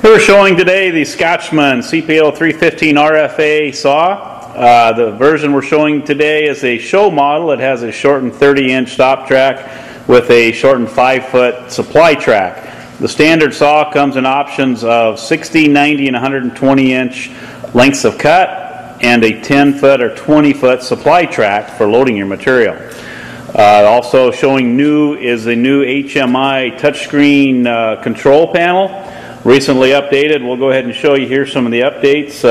Here we're showing today the Scotchman CPO 315 RFA saw. The version we're showing today is a show model. It has a shortened 30-inch stop track with a shortened 5-foot supply track. The standard saw comes in options of 60, 90, and 120-inch lengths of cut and a 10-foot or 20-foot supply track for loading your material. Also showing new is the new HMI touchscreen control panel. Recently updated. We'll go ahead and show you here some of the updates.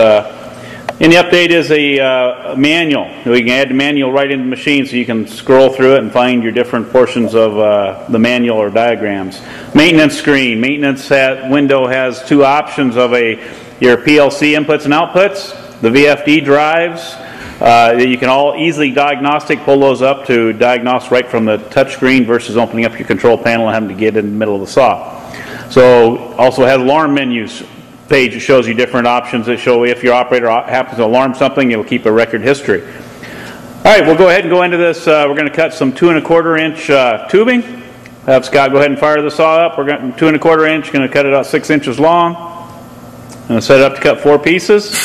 In the update is a manual. We can add the manual right into the machine so you can scroll through it and find your different portions of the manual or diagrams. Maintenance screen. Maintenance window has two options of your PLC inputs and outputs, the VFD drives. You can all easily pull those up to diagnose right from the touch screen versus opening up your control panel and having to get in the middle of the saw. So also has alarm menus page that shows you different options that show if your operator happens to alarm something, it will keep a record history. All right, we'll go ahead and go into this. We're going to cut some 2 1/4 inch tubing. Have Scott go ahead and fire the saw up. We're going 2 1/4 inch, going to cut it out 6 inches long. I'm going to set it up to cut 4 pieces.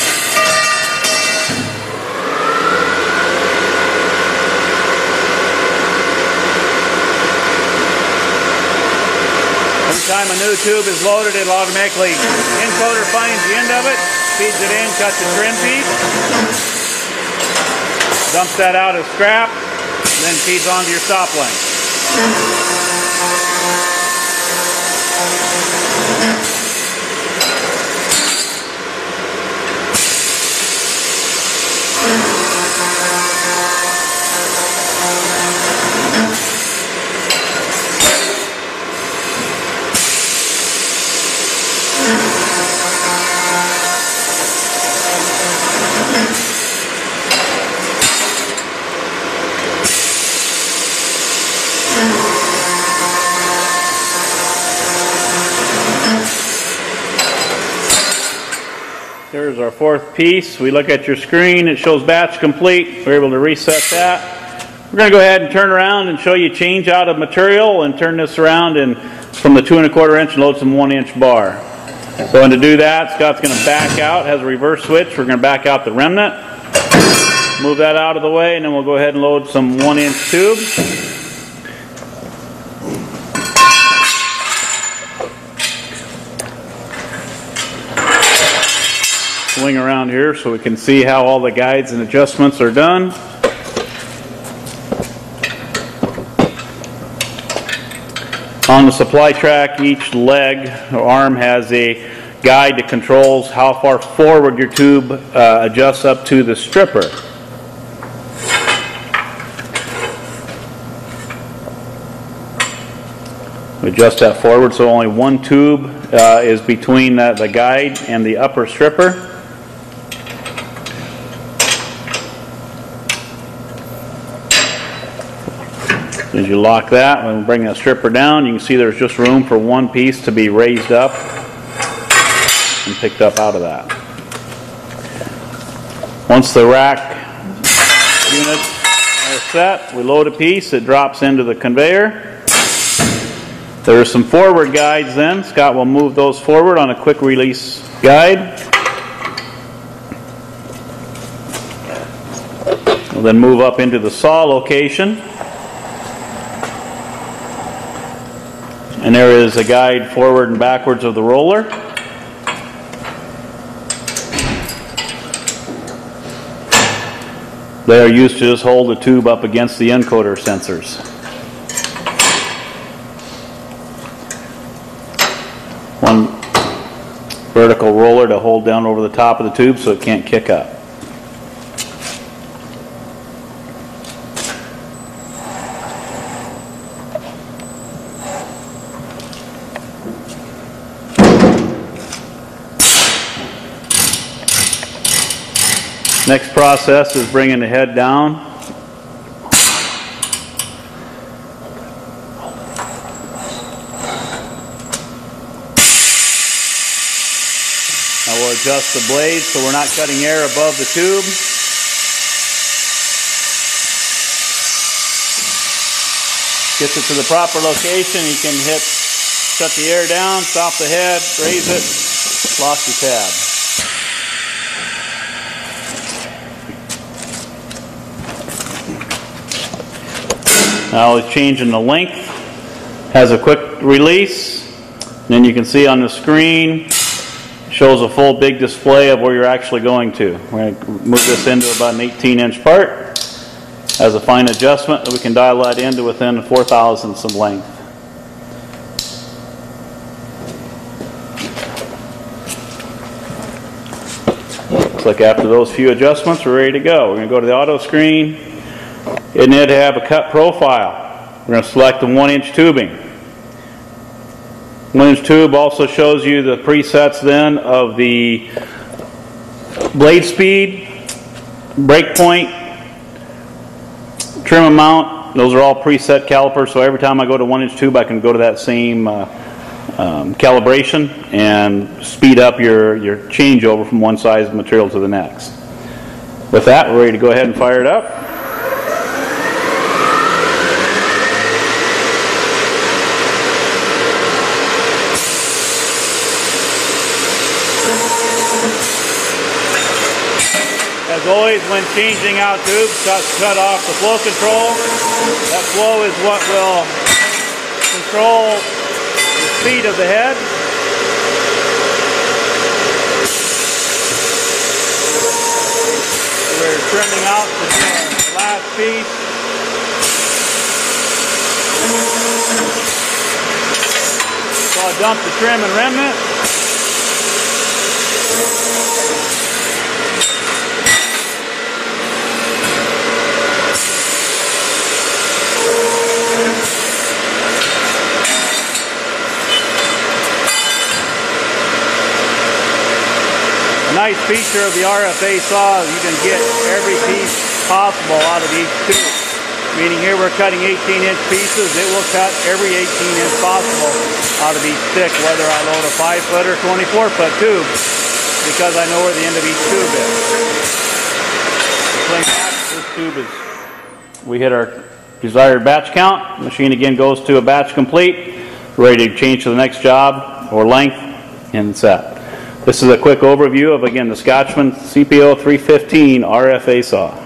Every time a new tube is loaded, it'll automatically, encoder finds the end of it, feeds it in, cuts the trim piece, dumps that out as scrap, then feeds onto your stop length. There's our 4th piece. We look at your screen, it shows batch complete. We're able to reset that. We're going to go ahead and turn around and show you change out of material and turn this around and from the 2 1/4 inch and load some 1-inch bar. So to do that, Scott's going to back out, has a reverse switch. We're going to back out the remnant, move that out of the way, and then we'll go ahead and load some 1-inch tube. Swing around here so we can see how all the guides and adjustments are done. On the supply track, each leg or arm has a guide that controls how far forward your tube adjusts up to the stripper. We adjust that forward so only one tube is between the guide and the upper stripper. As you lock that, when we bring that stripper down, you can see there's just room for one piece to be raised up and picked up out of that. Once the rack units are set, we load a piece, it drops into the conveyor. There are some forward guides then. Scott will move those forward on a quick release guide. We'll then move up into the saw location. And there is a guide forward and backwards of the roller. They are used to just hold the tube up against the encoder sensors. One vertical roller to hold down over the top of the tube so it can't kick up. Next process is bringing the head down. Now we'll adjust the blade so we're not cutting air above the tube. Gets it to the proper location, you can shut the air down, stop the head, raise it, just lost your tab. Now it's changing the length. Has a quick release. And then you can see on the screen, shows a full big display of where you're actually going to. We're going to move this into about an 18-inch part. Has a fine adjustment that we can dial that into within 0.004 of length. Looks like after those few adjustments, we're ready to go. We're going to go to the auto screen. It needs to have a cut profile. We're going to select the 1-inch tubing. 1-inch tube also shows you the presets then of the blade speed, brake point, trim amount. Those are all preset calipers, so every time I go to 1-inch tube I can go to that same calibration and speed up your changeover from one size of material to the next. With that, we're ready to go ahead and fire it up. As always, when changing out tubes, cut off the flow control. That flow is what will control the speed of the head. We're trimming out the last piece. So I'll dump the trim and remnant. A nice feature of the RFA saw is you can get every piece possible out of each tube. Meaning here we're cutting 18-inch pieces, it will cut every 18-inch possible out of each stick, whether I load a 5-foot or 24-foot tube, because I know where the end of each tube is. This tube is, we hit our desired batch count. The machine again goes to a batch complete, ready to change to the next job or length, and set. This is a quick overview of, again, the Scotchman CPO 315 RFA saw.